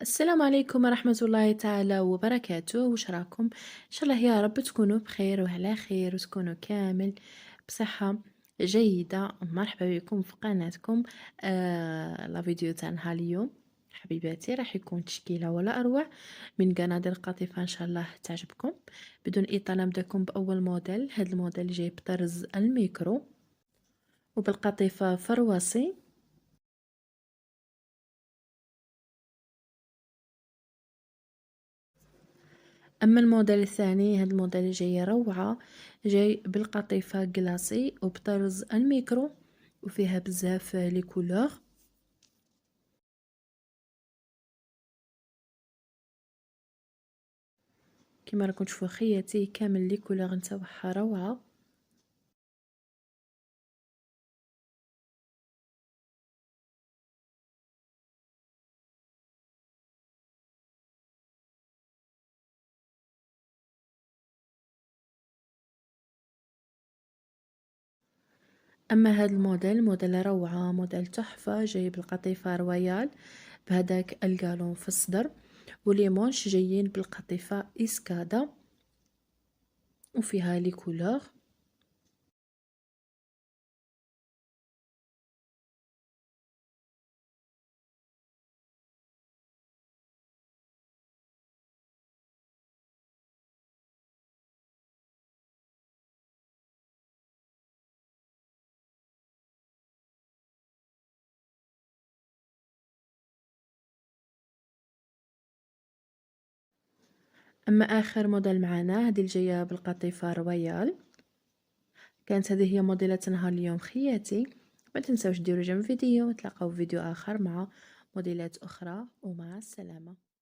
السلام عليكم ورحمة الله تعالى وبركاته. واش راكم؟ ان شاء الله يا رب تكونوا بخير وعلى خير وتكونوا كامل بصحة جيدة. مرحبا بكم في قناتكم. لا فيديو تاع نهار اليوم حبيباتي راح يكون تشكيلة ولا أروع من قناديل قطيفة، إن شاء الله تعجبكم. بدون إطالة نبداكم بأول موديل. هذا الموديل جاي بطرز الميكرو وبالقطيفة فرواسي. اما الموديل الثاني، هذا الموديل جاي روعة، جاي بالقطيفة كلاصي وبطرز الميكرو وفيها بزاف لي كولور. كما راكم تشوفوا خياتي كامل لي كولور نتاعها روعة. اما هذا الموديل موديل روعة، موديل تحفة، جاي بالقطيفة رويال بهداك القالون في الصدر، وليمونش جايين بالقطيفة إسكادا وفيها لي كولور. اما اخر موديل معنا هذه الجايه بالقطيفه رويال. كانت هذه هي موديلات نهار اليوم خياتي. ما تنسوش ديروا جنب فيديو، نتلاقاو في فيديو آخر مع موديلات أخرى، ومع السلامة.